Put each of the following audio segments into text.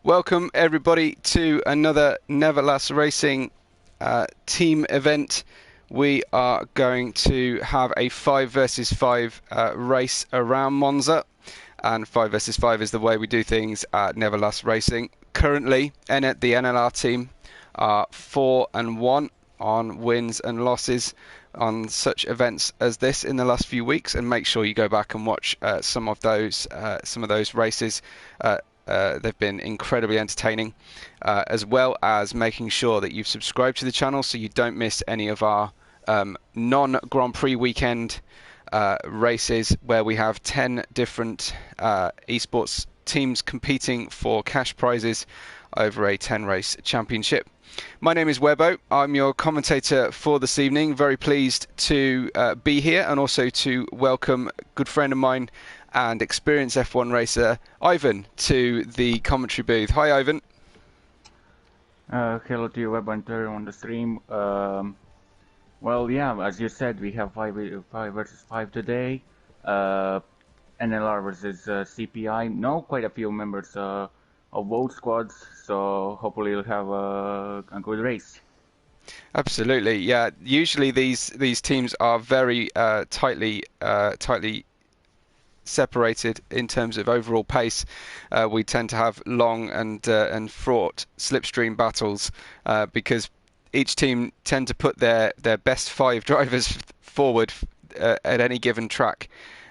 Welcome everybody to another neverlastracing team event. We are going to have a 5 versus 5 race around Monza, and 5 versus 5 is the way we do things at neverlastracing. Currently, the NLR team are 4-1 on wins and losses on such events as this in the last few weeks, and make sure you go back and watch some of those races. They've been incredibly entertaining, as well as making sure that you've subscribed to the channel so you don't miss any of our non-Grand Prix weekend races, where we have 10 different esports teams competing for cash prizes over a 10-race championship. My name is Webbo. I'm your commentator for this evening. Very pleased to be here, and also to welcome a good friend of mine and experienced F1 racer Ivan to the commentary booth. Hi, Ivan. Hello to you, Web and everyone on the stream. Well, yeah, as you said, we have 5 versus 5 today. NLR versus CPI. Now quite a few members of both squads, so hopefully we'll have a good race. Absolutely, yeah. Usually these teams are very tightly separated in terms of overall pace. We tend to have long and fraught slipstream battles because each team tend to put their best 5 drivers forward at any given track.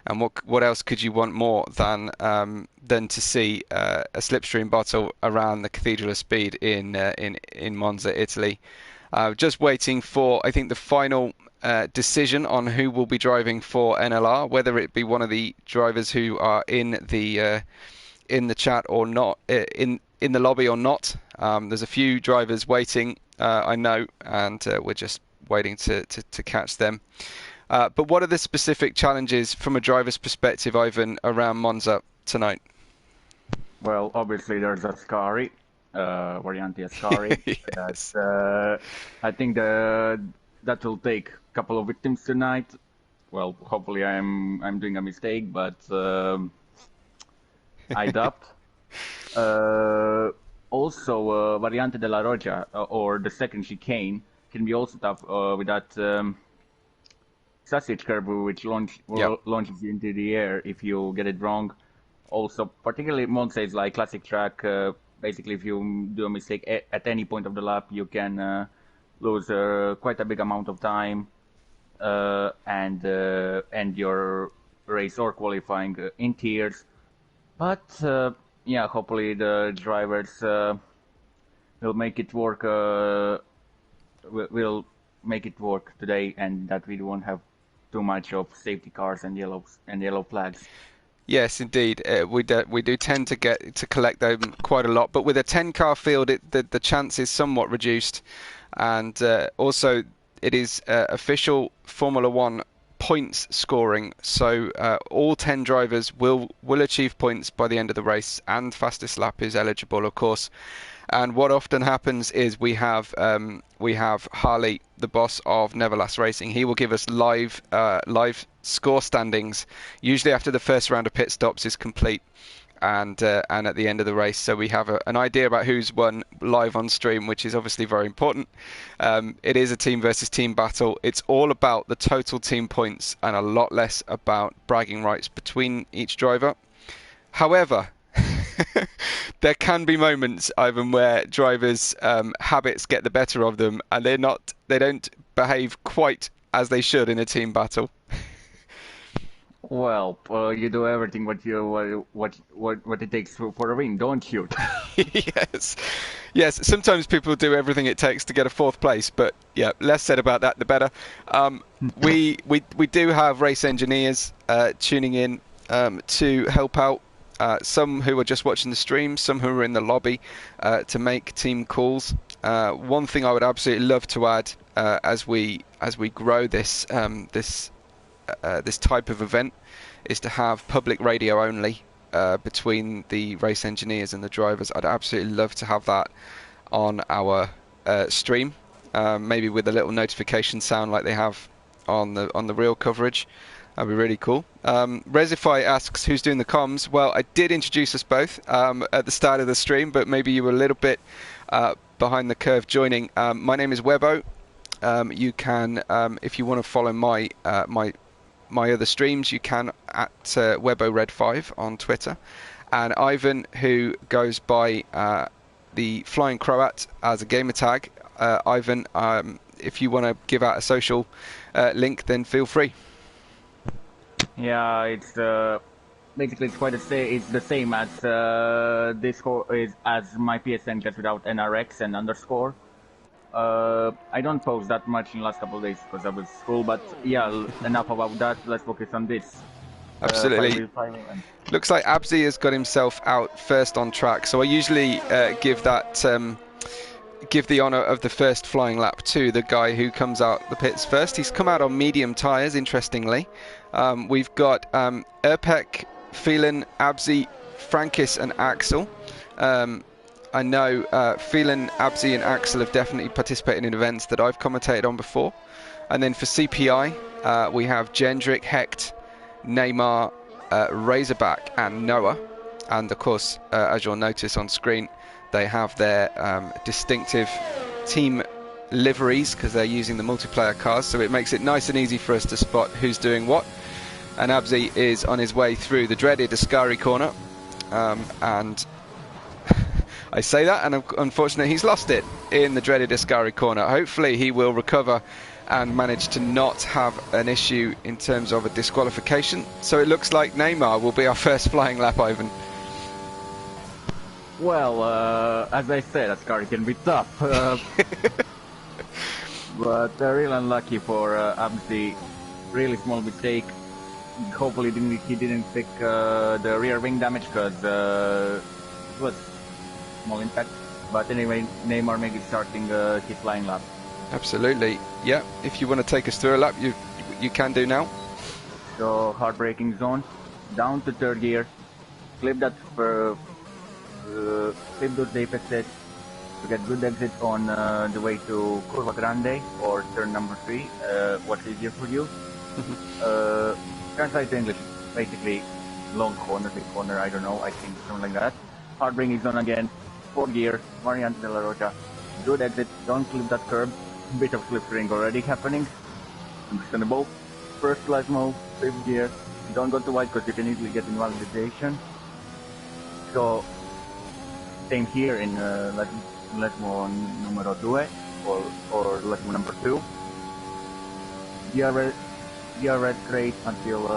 And what else could you want more than to see a slipstream battle around the Cathedral of Speed in Monza, Italy? Just waiting for, I think, the final decision on who will be driving for NLR, whether it be one of the drivers who are in the chat or not, in the lobby or not. There's a few drivers waiting, I know, and we're just waiting to catch them. But what are the specific challenges from a driver's perspective, Ivan, around Monza tonight? Well, obviously there's Ascari, Variante Ascari. Yes. I think that will take a couple of victims tonight. Well, hopefully I'm doing a mistake, but I doubt. Also, Variante della Roggia, or the second chicane, can be also tough with that sausage curve, which launches you into the air if you get it wrong. Also, particularly Monza is like classic track. Basically, if you do a mistake at any point of the lap, you can lose quite a big amount of time and end your race or qualifying in tears. But yeah, hopefully the drivers will make it work. Will make it work today, and that we won't have too much of safety cars and yellow flags. Yes, indeed. We do tend to collect them quite a lot, but with a 10-car field, the chance is somewhat reduced, and also it is official Formula One points scoring. So all 10 drivers will achieve points by the end of the race, and fastest lap is eligible, of course. And what often happens is we have Harley, the boss of neverlastracing. He will give us live score standings, usually after the first round of pit stops is complete, and at the end of the race. So we have an idea about who's won live on stream, which is obviously very important. It is a team versus team battle. It's all about the total team points and a lot less about bragging rights between each driver. However, there can be moments, Ivan, where drivers' habits get the better of them, and they don't behave quite as they should in a team battle. Well, you do everything what it takes for a win, don't you? Yes. Sometimes people do everything it takes to get a 4th place, but yeah, less said about that, the better. We do have race engineers tuning in to help out. Some who are just watching the stream, some who are in the lobby to make team calls. One thing I would absolutely love to add as we grow this type of event is to have public radio only between the race engineers and the drivers. I'd absolutely love to have that on our stream, maybe with a little notification sound like they have on the real coverage. That'd be really cool. Resify asks who's doing the comms. Well, I did introduce us both at the start of the stream, but maybe you were a little bit behind the curve joining. My name is Webbo. You can, if you want to follow my other streams, you can at WebboRed5 on Twitter. And Ivan, who goes by the Flying Croat as a gamer tag. Ivan, if you want to give out a social link, then feel free. Yeah, it's basically it's quite it's the same as Discord is as my PSN just without NRX and underscore. I don't post that much in the last couple of days because I was school, but yeah, enough about that. Let's focus on this. Absolutely. Looks like Abzi has got himself out first on track, so I usually give the honour of the first flying lap to the guy who comes out the pits first. He's come out on medium tyres, interestingly. We've got Erpek, Phelan, Abzi, Frankis and Axel. I know Phelan, Abzi and Axel have definitely participated in events that I've commentated on before. And then for CPI, we have Jendrik, Hecht, Neymar, Razorback and Noah. And of course, as you'll notice on screen, they have their distinctive team liveries because they're using the multiplayer cars, so it makes it nice and easy for us to spot who's doing what. And Abzi is on his way through the dreaded Ascari corner, and I say that, and unfortunately he's lost it in the dreaded Ascari corner. Hopefully he will recover and manage to not have an issue in terms of a disqualification. So it looks like Neymar will be our first flying lap, Ivan. Well, as I said, Ascari can be tough. But real unlucky for Abzi. Really small mistake. Hopefully he didn't pick the rear wing damage because it was small impact. But anyway, Neymar maybe starting his flying lap. Absolutely. Yeah, if you want to take us through a lap, you can do now. So, hard braking zone, down to third gear, clip that for clip those apexes to get good exit on the way to Curva Grande or turn number 3, what's easier for you. Translate to English, basically long corner, big corner, I don't know, I think something like that. Hard braking zone again, 4th gear, Variante de la Rocha, good exit, don't clip that curb, bit of slipstream already happening, understandable. First light mode, 5th gear, don't go too wide because you can easily get invalidation. So, same here in Lesmo numero 2 or Lesmo number 2. GR red straight until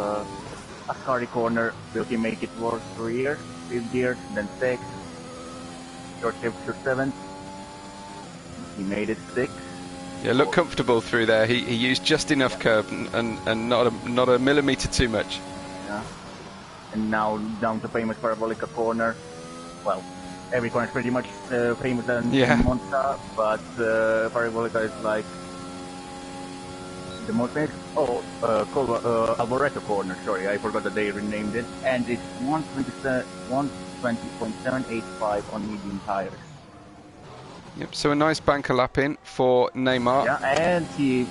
Ascari corner. Will he make it work through here? 5th gear, then 6th. Short shift to 7th. He made it 6th. Yeah, look comfortable through there. He used just enough curb and not a millimetre too much. Yeah. And now down to famous Parabolica corner. Well, every corner is pretty much famous in Monza, but Parabolica is like the most famous. Oh, Alboreto corner. Sorry, I forgot that they renamed it. And it's 120.785 on medium tires. Yep. So a nice banker lap in for Neymar. Yeah, and he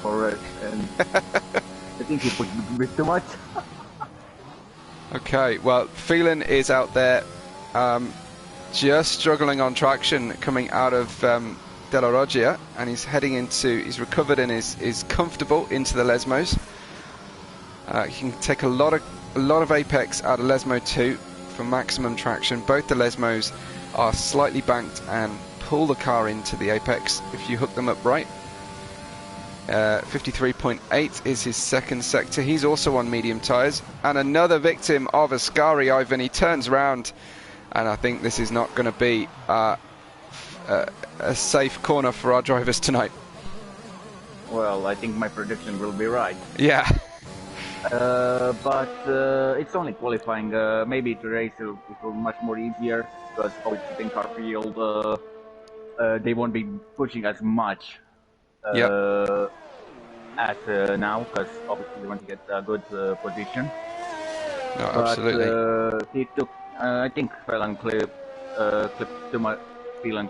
and I think he put a bit too much. Okay. Well, Phelan is out there. Just struggling on traction coming out of Della Roggia, and he's recovered and is comfortable into the Lesmos. He can take a lot of apex out of Lesmo 2 for maximum traction. Both the Lesmos are slightly banked and pull the car into the apex if you hook them up right. 53.8 is his second sector. He's also on medium tyres, and another victim of Ascari, Ivan. He turns round, and I think this is not going to be a safe corner for our drivers tonight. Well, I think my prediction will be right. Yeah. But it's only qualifying. Maybe the race will be much more easier because obviously in car field they won't be pushing as much as now because obviously they want to get a good position. No, absolutely. But he took, I think, Phelan clip to my Phelan,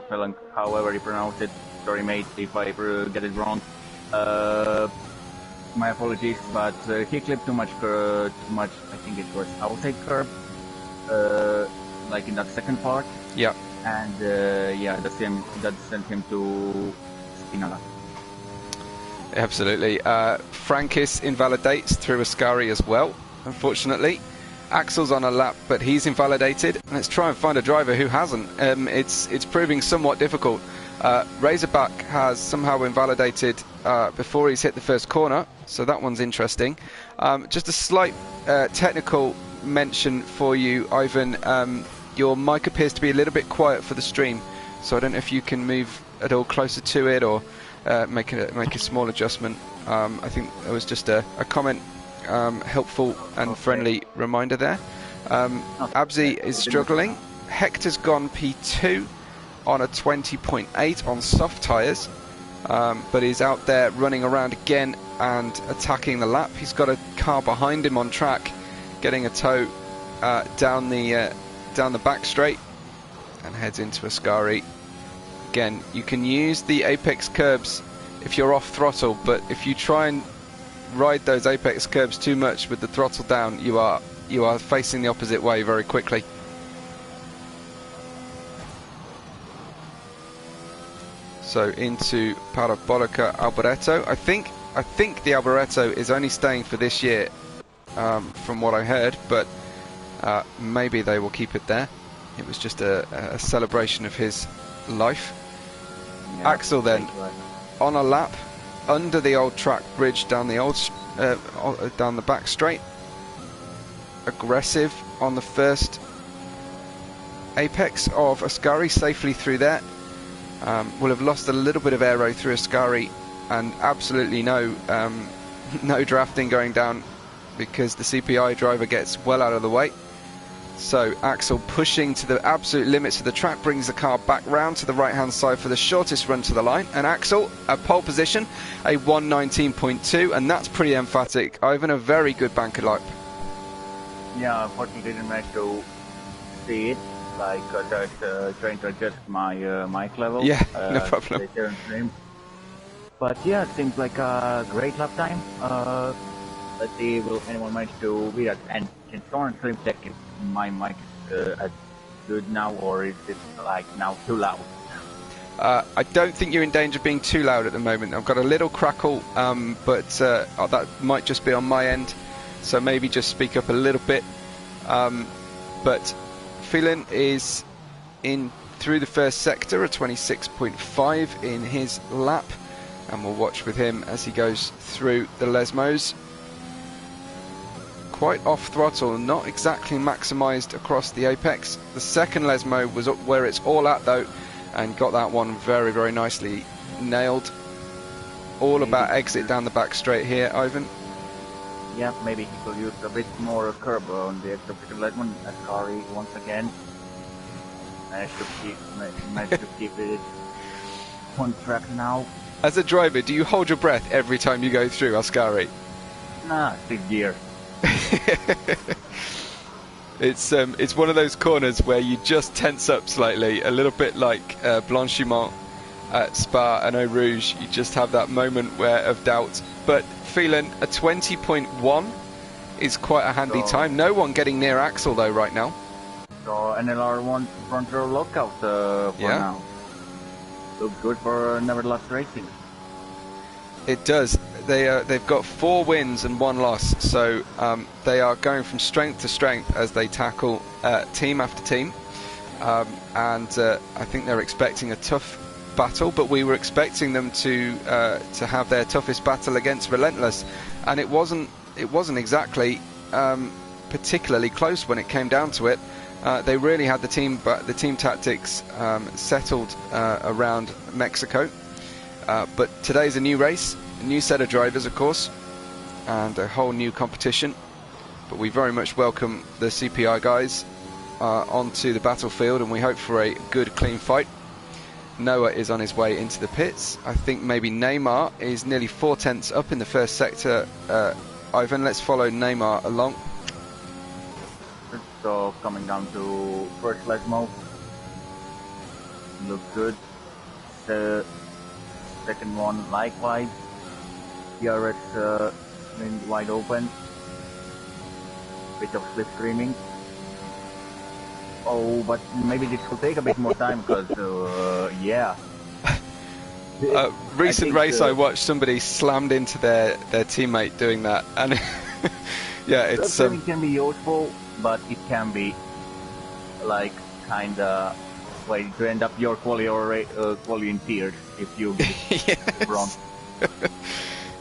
however you pronounce it. Sorry, mate, if I get it wrong. My apologies, but he clipped too much. I think it was outside curb, like in that second part. Yeah. And yeah, that sent him to spin a lap. Absolutely. Frankis invalidates through Ascari as well, unfortunately. Axel's on a lap, but he's invalidated. Let's try and find a driver who hasn't. It's proving somewhat difficult. Razorback has somehow invalidated before he's hit the first corner, so that one's interesting. Just a slight technical mention for you, Ivan. Your mic appears to be a little bit quiet for the stream, so I don't know if you can move at all closer to it or make a small adjustment. I think there was just a comment, helpful and friendly reminder there. Abzi is struggling. Hector's gone P2 on a 20.8 on soft tyres, but he's out there running around again and attacking the lap. He's got a car behind him on track, getting a tow down the back straight, and heads into Ascari. Again, you can use the apex curbs if you're off throttle, but if you try and ride those apex curbs too much with the throttle down, you are facing the opposite way very quickly. So into Parabolica Alboreto. I think the Alboreto is only staying for this year, from what I heard, but maybe they will keep it there. It was just a celebration of his life. Yeah, Axel then on a lap under the old track bridge down the back straight. Aggressive on the first apex of Ascari, safely through there. Will have lost a little bit of aero through Ascari, and absolutely no drafting going down because the CPI driver gets well out of the way. So Axel pushing to the absolute limits of the track, brings the car back round to the right hand side for the shortest run to the line, and Axel at pole position, a 1:19.2, and that's pretty emphatic. Ivan, a very good banker lap. Yeah, unfortunately didn't manage to see it, like trying to adjust my mic level. Yeah, no problem. But yeah, it seems like a great lap time. Let's see, will anyone manage to beat that? And can someone claim check if my mic is as good now, or is it like now too loud? I don't think you're in danger of being too loud at the moment. I've got a little crackle, but that might just be on my end, so maybe just speak up a little bit. But Phelan is in through the first sector, a 26.5 in his lap, and we'll watch with him as he goes through the Lesmos. Quite off throttle, not exactly maximised across the apex. The second Lesmo was up where it's all at though, and got that one very, very nicely nailed. All about exit down the back straight here, Ivan. Yeah, maybe he could use a bit more curb on the executive Lesmo. Ascari once again managed to keep it on track now. As a driver, do you hold your breath every time you go through Ascari? Nah, 6 gear. It's one of those corners where you just tense up slightly, a little bit like Blanchimont at Spa and Eau Rouge. You just have that moment of doubt. But Phelan, a 20.1 is quite a handy time. No one getting near Axel though right now. So NLR1 front row lockout for now. Looks good for Neverlastracing. It does. They've got 4 wins and 1 loss, so they are going from strength to strength as they tackle team after team, and I think they're expecting a tough battle, but we were expecting them to have their toughest battle against Relentless, and it wasn't exactly particularly close when it came down to it. They really had the team tactics settled around Mexico. But today's a new race, a new set of drivers, of course, and a whole new competition. But we very much welcome the CPI guys onto the battlefield, and we hope for a good, clean fight. Noah is on his way into the pits. I think maybe Neymar is nearly 4 tenths up in the first sector. Ivan, let's follow Neymar along. So coming down to first Lesmo. Looks good. The second one likewise. DRS and wide open. Bit of slip streaming. Oh, but maybe this will take a bit more time because, yeah. Recent race I watched, somebody slammed into their teammate doing that, and yeah, it's slip can be useful, but it can be like kinda way to end up your quality or quality in tears if you get it wrong.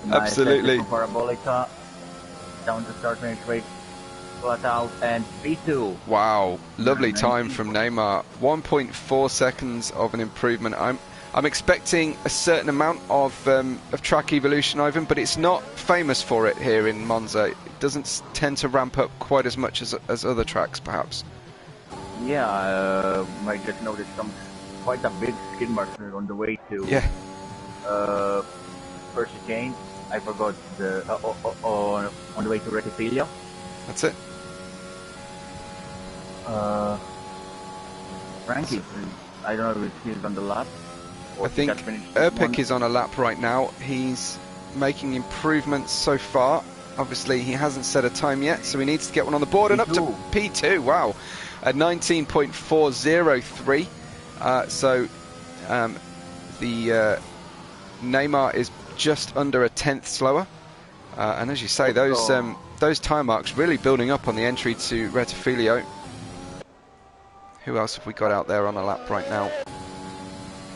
Nice. Absolutely. Parabolica down to start finish rate, flat out, and P2. Wow, lovely time from Neymar. 1.4 seconds of an improvement. I'm expecting a certain amount of track evolution, Ivan, but it's not famous for it here in Monza. It doesn't tend to ramp up quite as much as other tracks, perhaps. Yeah, I just noticed quite a big skid mark on the way to first chicane. I forgot the on the way to Retifilia. That's it. Frankie, I don't know if he's on the lap. I think Erpic is on a lap right now. He's making improvements so far. Obviously, he hasn't set a time yet, so he needs to get one on the board. P2. And up to P2. Wow, at 19.403. So the Neymar is just under a tenth slower. And as you say, those time marks really building up on the entry to Rettifilio. Who else have we got out there on a lap right now?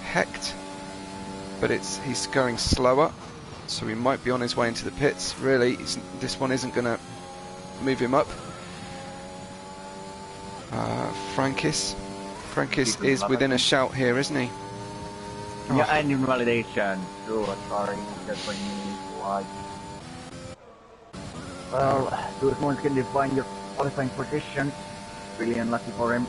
Hecht, but he's going slower, so he might be on his way into the pits. Really, this one isn't going to move him up. Frankis is within a shout here, isn't he? Yeah, and invalidation. Sorry, that's when you well, those ones can define your qualifying position. Really unlucky for him.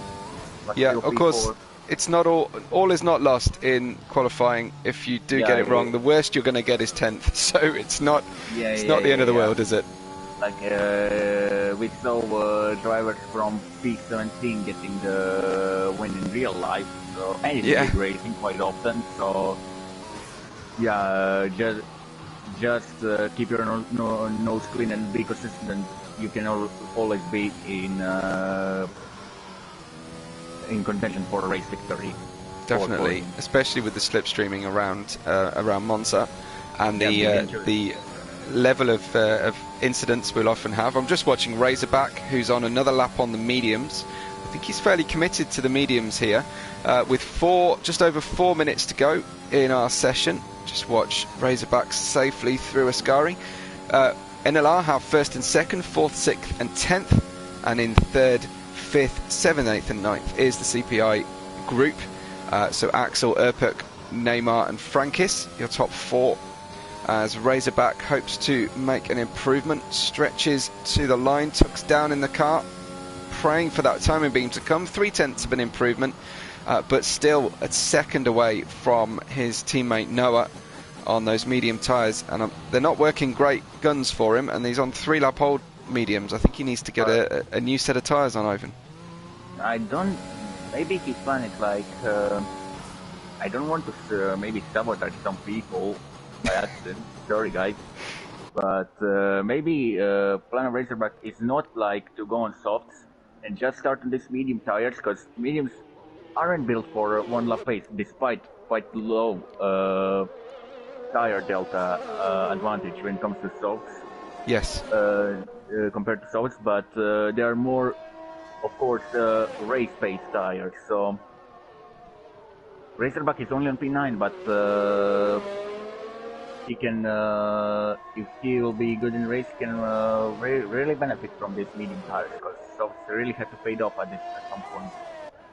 Yeah, of course. It's not all is not lost in qualifying. If you do get it wrong, the worst you're going to get is 10th. So it's not the end of the world, is it? Like we saw drivers from P17 getting the win in real life, so and it's big racing quite often. So yeah, just keep your nose clean and be consistent. You can always be in contention for a race victory. Definitely, especially with the slipstreaming around Monza, and the level of incidents we'll often have. I'm just watching Razorback, who's on another lap on the mediums. I think he's fairly committed to the mediums here, with just over 4 minutes to go in our session. Just watch Razorback safely through Ascari. NLR have first and second, fourth, sixth and 10th, and in third, 5th, 7th, 8th and 9th is the CPI group. So Axel, Erpuk, Neymar and Frankis, your top four, as Razorback hopes to make an improvement, stretches to the line, tucks down in the car, praying for that timing beam to come. 0.3 of an improvement, but still a second away from his teammate Noah on those medium tyres, and they're not working great guns for him, and he's on 3-lap old mediums. I think he needs to get a new set of tyres on, Ivan. Maybe his plan is like, I don't want to maybe sabotage some people by accident, sorry guys, but maybe plan of Razorback is not like to go on softs and just start on these medium tires, because mediums aren't built for one lap pace, despite quite low tire delta advantage when it comes to softs. Yes. Compared to softs, but they are more, of course, race pace tires. So Razorback is only on P9, but he can, if he will be good in race, he can really benefit from these medium tires, because softs really have to fade off at some point.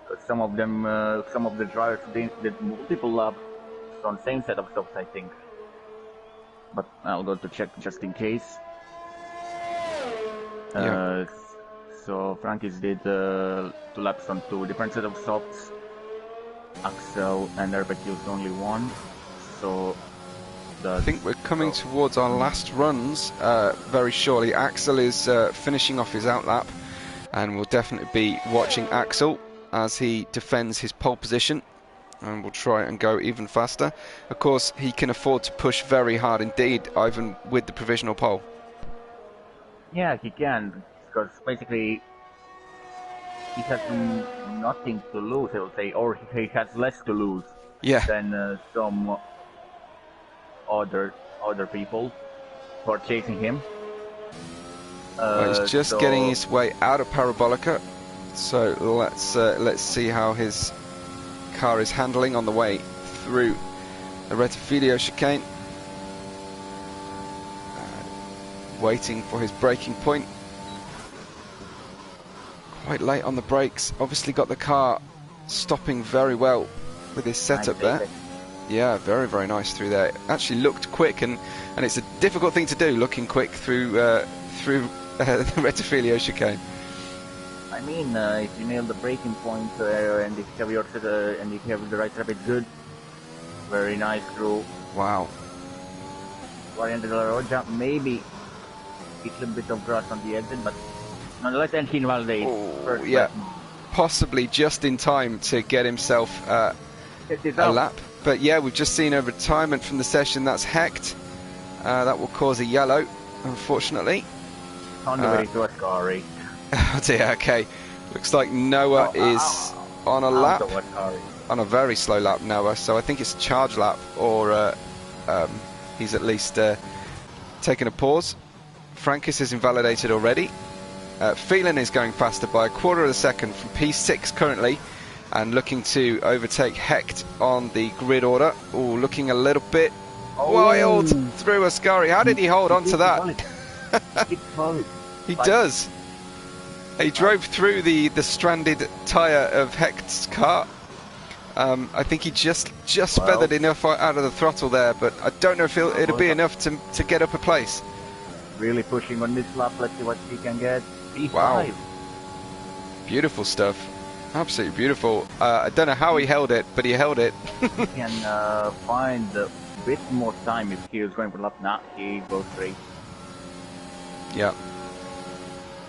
Because some of them, some of the drivers did multiple laps on same set of softs, I think. But I'll go to check just in case. So Frankis did 2 laps on 2 different set of softs. Axel and Herbert used only 1. So I think we're coming towards our last runs very shortly. Axel is finishing off his outlap, and we'll definitely be watching Axel as he defends his pole position, and we'll try and go even faster. Of course, he can afford to push very hard indeed, Ivan, with the provisional pole. Yeah, he can, because basically he has nothing to lose, I would say, or he has less to lose Yeah. than some other people who are chasing him. Well, he's just getting So his way out of Parabolica. So let's see how his car is handling on the way through the Rettifilio chicane. Waiting for his braking point. Quite late on the brakes. Obviously got the car stopping very well with his setup there. Yeah, very, very nice through there. Actually looked quick, and it's a difficult thing to do, looking quick through the Rettifilio chicane. I mean, if you nail the braking point and if you have and if you have the right trap, it's good. Very nice through. Wow. Variante de la Roja, maybe it's a bit of grass on the exit, but nonetheless, and he invalidates. Oh, yeah, possibly just in time to get himself a lap. But yeah, we've just seen a retirement from the session. That's Hecht. That will cause a yellow, unfortunately. On the way to Ascari. Oh dear, okay. Looks like Noah is on a lap. On a very slow lap, Noah. So I think it's a charge lap, or he's at least taken a pause. Frankis is invalidated already. Phelan is going faster by a quarter of a second from P6 currently, and looking to overtake Hecht on the grid order. Oh, looking a little bit wild through Ascari. How did he hold on to that? He does. He drove through the stranded tyre of Hecht's car. I think he just feathered enough out of the throttle there, but I don't know if it'll be enough to get up a place. Really pushing on this lap. Let's see what he can get. P5. Wow. Beautiful stuff. Absolutely beautiful. I don't know how he held it, but he held it. He can find a bit more time if he was going for lap. Nah, he goes straight. Yeah.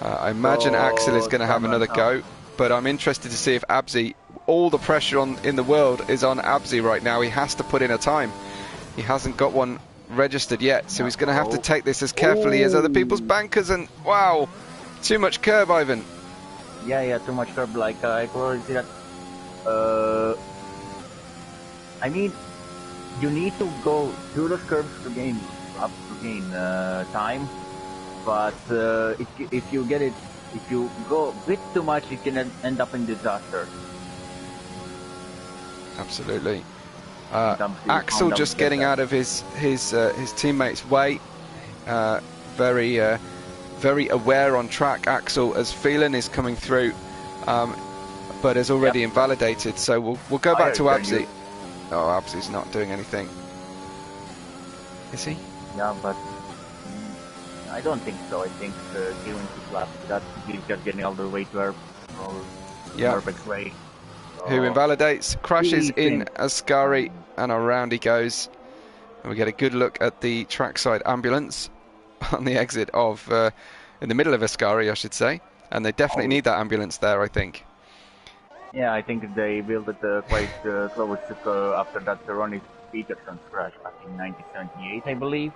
I imagine Axel is going to have another go, but I'm interested to see if Abzi, all the pressure in the world is on Abzi right now. He has to put in a time. He hasn't got one registered yet, so he's going to have to take this as carefully as other people's bankers. And wow, too much curb, Ivan. Yeah, too much curb. Like I could already see that. I mean, you need to go through those curves to gain time. But if you go a bit too much, it can end up in disaster. Absolutely. Axel just getting out of his teammate's way. Very aware on track, Axel, as Phelan is coming through, but is already invalidated. So we'll go back to Abzi. Oh, Abzi's not doing anything. Is he? Yeah, but I don't think so. I think given his lap, that he's just getting all the way to her perfect way. Who invalidates, crashes in Ascari, and around he goes. And we get a good look at the trackside ambulance on the exit of, in the middle of Ascari, I should say. And they definitely need that ambulance there, I think. Yeah, I think they built it quite close after that Ronnie Peterson's crash back in 1978, I believe,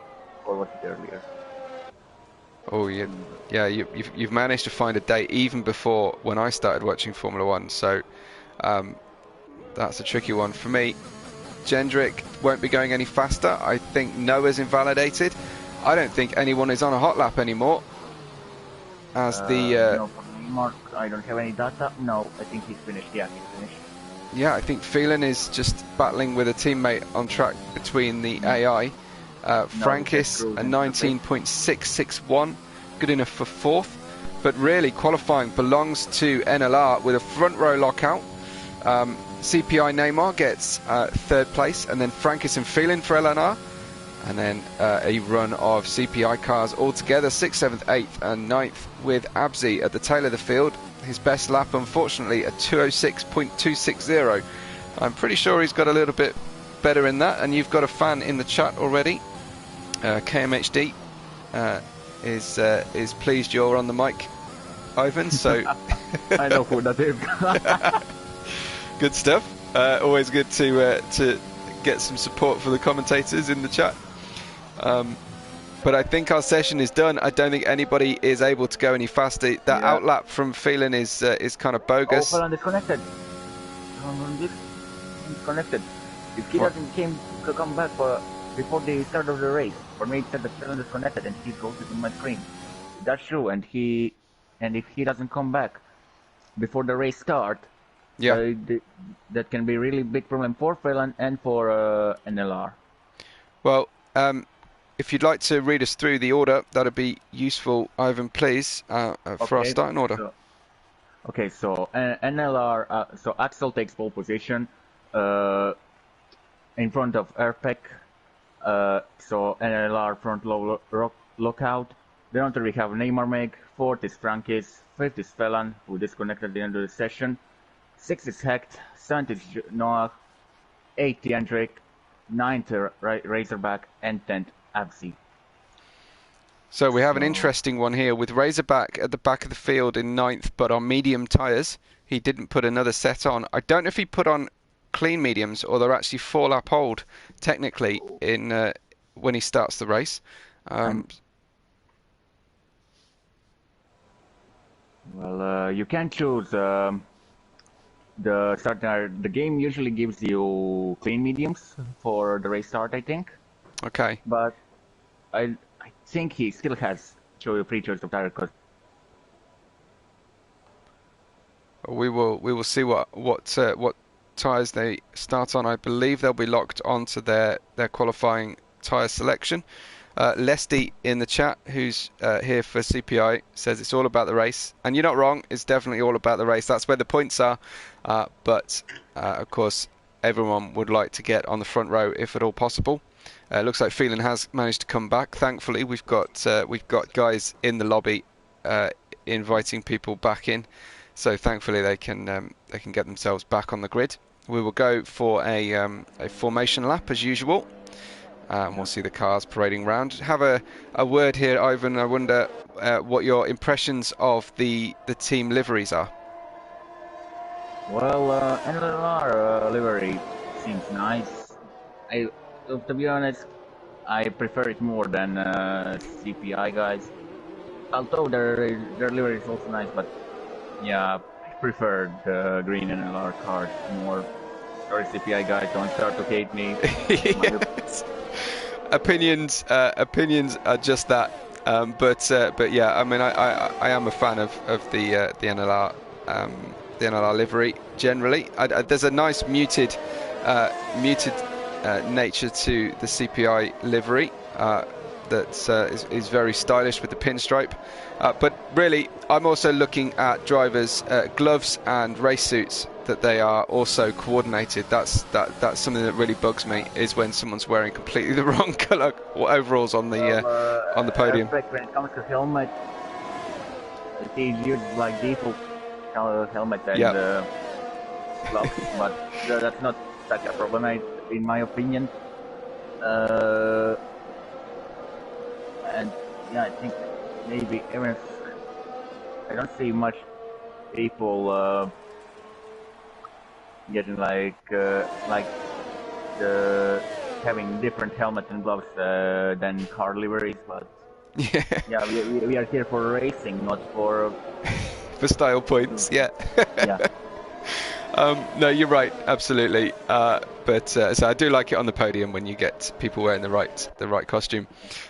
or was it earlier? Oh, yeah, you've managed to find a date even before when I started watching Formula One, so that's a tricky one for me. Jendrik won't be going any faster. I think Noah's invalidated. I don't think anyone is on a hot lap anymore. As no, for me, Mark, I don't have any data. No, I think he's finished. Yeah, he's finished. Yeah, I think Phelan is just battling with a teammate on track between the AI. Frankis, a 19.661, good enough for fourth. But really, qualifying belongs to NLR with a front row lockout. CPI Neymar gets third place, and then Frankis and Phelan for LNR. And then a run of CPI cars altogether, 6th, 7th, 8th and 9th, with Abzi at the tail of the field. His best lap, unfortunately, a 206.260. I'm pretty sure he's got a little bit better in that, and you've got a fan in the chat already. KMHD is pleased you're on the mic, Ivan, so... I know who that is. Good stuff. Always good to get some support for the commentators in the chat. But I think our session is done. I don't think anybody is able to go any faster. That outlap from Phelan is kind of bogus. Oh, Phelan disconnected. Disconnected. If he doesn't come back before the start of the race, for me it said that Phelan disconnected, and he goes to my screen. That's true, and if he doesn't come back before the race start, that can be really big problem for Phelan and for NLR. Well, if you'd like to read us through the order, that'd be useful, Ivan, please, for our starting order. So NLR, so Axel takes pole position in front of Airpack. So NLR front lockout. Then after we have Neymar Meg, 4th is Frankis, 5th is Phelan, who disconnected at the end of the session, 6th is Hecht, 7th is Noah, 8th Jandrik, 9th Razorback, and 10th Absi. So we have an interesting one here with Razorback at the back of the field in 9th, but on medium tyres. He didn't put another set on. I don't know if he put on clean mediums or they're actually 4-lap hold technically in when he starts the race. Well, you can choose the starter. The game usually gives you clean mediums for the race start, I think. Okay. But I think he still has free choice of tire. We will see what tyres they start on. I believe they'll be locked onto their qualifying tyre selection. Lesty in the chat, who's here for CPI, says it's all about the race, and you're not wrong. It's definitely all about the race. That's where the points are. But of course, everyone would like to get on the front row if at all possible. It looks like Phelan has managed to come back. Thankfully, we've got guys in the lobby inviting people back in. So thankfully they can get themselves back on the grid. We will go for a formation lap as usual. And we'll see the cars parading around. Have a word here, Ivan. I wonder what your impressions of the team liveries are. Well, NLR livery seems nice. To be honest, I prefer it more than CPI guys. Although their livery is also nice, but yeah, I prefer the green NLR card more. Sorry, CPI guys, don't start to hate me. Yes. Opinions are just that. But yeah, I mean, I am a fan of the NLR livery generally. There's a nice muted nature to the CPI livery that is very stylish with the pinstripe. But really, I'm also looking at drivers' gloves and race suits, that they are also coordinated. That's something that really bugs me, is when someone's wearing completely the wrong colour overalls on the podium. When it comes to helmet, they use like default helmet and gloves, but that's not such a problem in my opinion. And yeah, I think maybe even I don't see much people getting like having different helmets and gloves than car liveries, but yeah, we are here for racing, not for style points. Yeah. No, you're right, absolutely. But so I do like it on the podium when you get people wearing the right costume.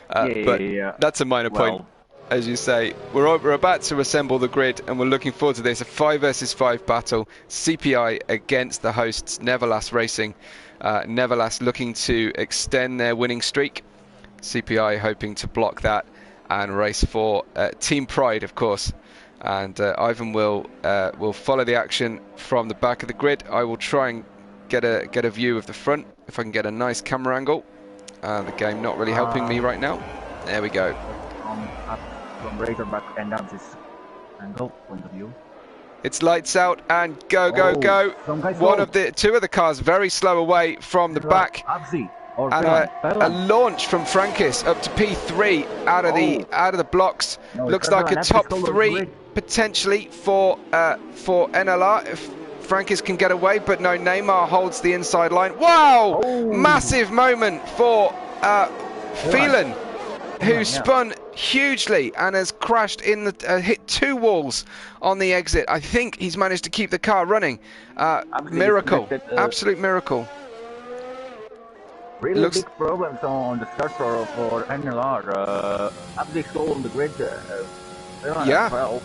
That's a minor point. As you say, we're about to assemble the grid, and we're looking forward to this. A 5 versus 5 battle. CPI against the hosts, Neverlastracing. Neverlast looking to extend their winning streak. CPI hoping to block that and race for Team Pride, of course. And Ivan will follow the action from the back of the grid. I will try and get a view of the front if I can get a nice camera angle. The game not really helping me right now. There we go. From Razorback and Absi's angle point of view. It's lights out and go. Two of the cars very slow away from the back. Absi. And a launch from Frankis up to P3 out of the blocks. Looks like a top 3 potentially for NLR if Frankis can get away, but no, Neymar holds the inside line. Wow! Massive moment for Phelan. who spun hugely and has crashed in the hit 2 walls on the exit. I think he's managed to keep the car running. Miracle, absolute miracle. Really big problems on the start for NLR. Abdi stole on the grid. Yeah. Well,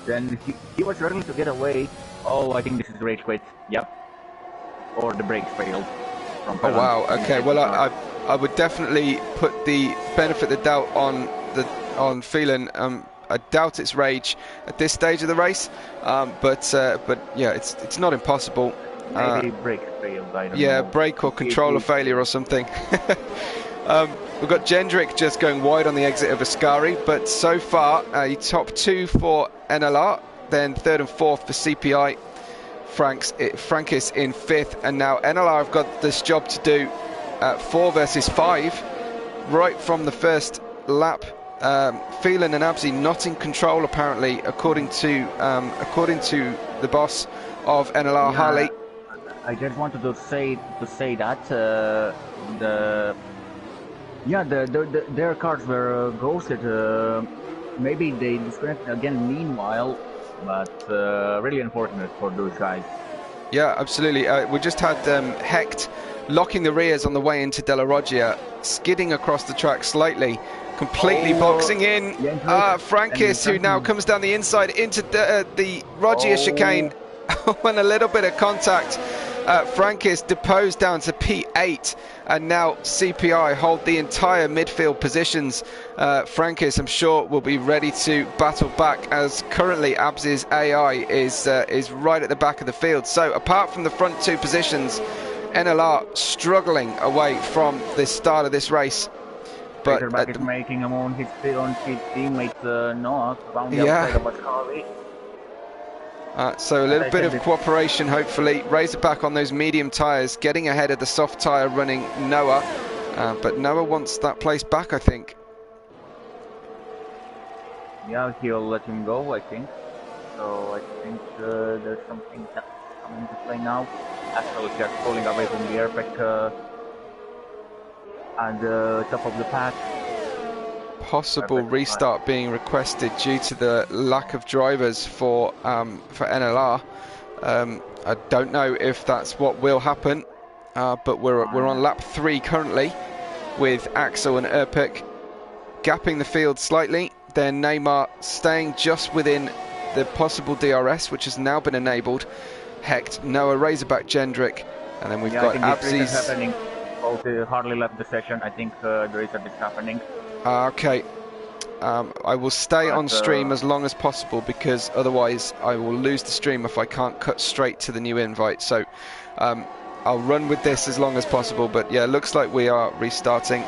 then he was struggling to get away. Oh, I think this is the rage quit. Yep. Or the brakes failed. Oh wow. Okay. Well, I would definitely put the benefit of the doubt on Phelan. I doubt it's rage at this stage of the race, but yeah, it's not impossible. Maybe brakes failed. I don't know. Yeah, brake or controller failure or something. We've got Jendrik just going wide on the exit of Ascari, but so far he top 2 for NLR, then 3rd and 4th for CPI. Frankis in 5th, and now NLR have got this job to do, 4 versus 5, right from the first lap. Phelan and Abzi not in control apparently, according to the boss of NLR, Harley. I just wanted to say that their cars were ghosted. Maybe they disconnected again meanwhile, but really unfortunate for those guys. Yeah, absolutely. We just had Hecht locking the rears on the way into Della Roggia, skidding across the track slightly, completely boxing in. Frankis, who now comes down the inside into the Roggia chicane. When a little bit of contact, Frankis deposed down to P8, and now CPI hold the entire midfield positions. Frankis, I'm sure, will be ready to battle back, as currently Abs's AI is right at the back of the field. So apart from the front 2 positions, NLR struggling away from the start of this race. But is making him on his teammate Noah found the outside of Ascari. So a little bit of cooperation, hopefully. Razorback on those medium tyres, getting ahead of the soft tyre running Noah. But Noah wants that place back, I think. Yeah, he'll let him go, I think. So I think there's something coming to play now. Astral is just pulling away from the airpack at the top of the pack. Possible restart being requested due to the lack of drivers for NLR. I don't know if that's what will happen, but we're on lap 3 currently, with Axel and Erpik gapping the field slightly. Then Neymar staying just within the possible DRS, which has now been enabled. Hecht, Noah, Razorback, Jendrik, and then we've got Abzi's. Happening. Hardly left the session. I think the restart is happening. Okay. I will stay on stream as long as possible, because otherwise I will lose the stream if I can't cut straight to the new invite. So I'll run with this as long as possible. But yeah, looks like we are restarting.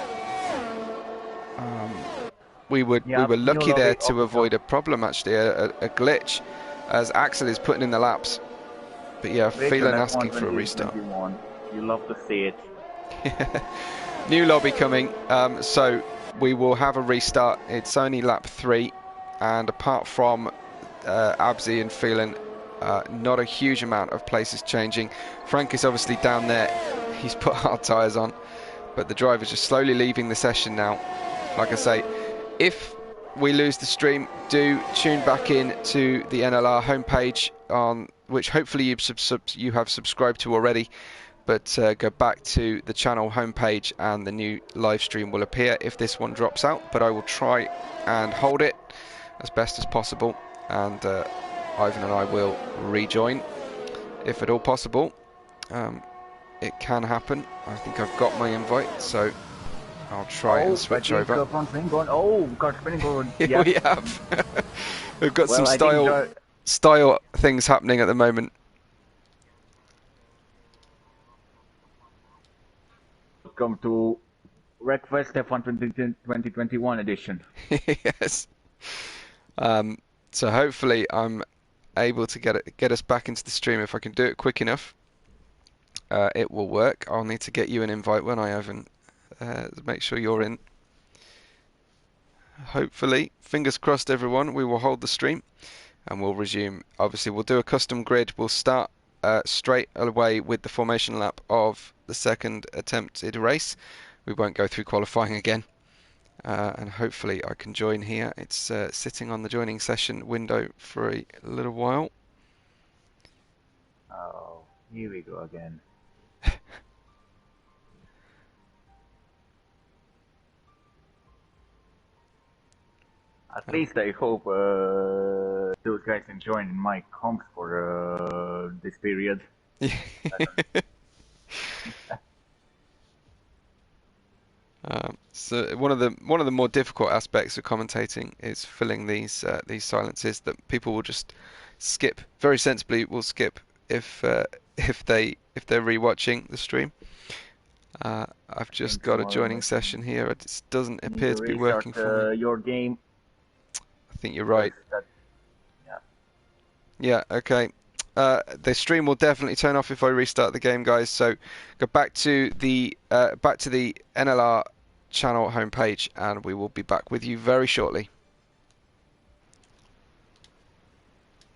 We were lucky there to avoid a problem, actually, a glitch, as Axel is putting in the laps. But yeah, Phelan asking for a restart. You love to see it. New lobby coming, so we will have a restart. It's only lap 3, and apart from Abzi and Phelan, not a huge amount of places changing. Frank is obviously down there. He's put hard tyres on, but the drivers are slowly leaving the session now. Like I say, if we lose the stream, do tune back in to the NLR homepage, on which hopefully you have subscribed to already. But go back to the channel homepage and the new live stream will appear if this one drops out. But I will try and hold it as best as possible, and Ivan and I will rejoin if at all possible. It can happen. I think I've got my invite, so I'll try and switch over. Yeah. We have. We've got some style things happening at the moment. Welcome to Wreckfest F1 2021 edition. Yes. So hopefully I'm able to get us back into the stream. If I can do it quick enough, it will work. I'll need to get you an invite when I haven't. Make sure you're in. Hopefully, fingers crossed everyone, we will hold the stream and we'll resume. Obviously we'll do a custom grid. We'll start straight away with the formation lap of the second attempted race. We won't go through qualifying again. and hopefully I can join here. It's sitting on the joining session window for a little while. Oh, here we go again. At least I hope those guys can join in my comps for this period. So one of the more difficult aspects of commentating is filling these silences that people will just skip. Very sensibly, will skip if they're rewatching the stream. I've just got a joining session here. It doesn't You need appear to to be restart working for me. your game. I think you're right. Yeah. Yeah. Okay. The stream will definitely turn off if I restart the game, guys. So go back to the NLR channel homepage, and we will be back with you very shortly.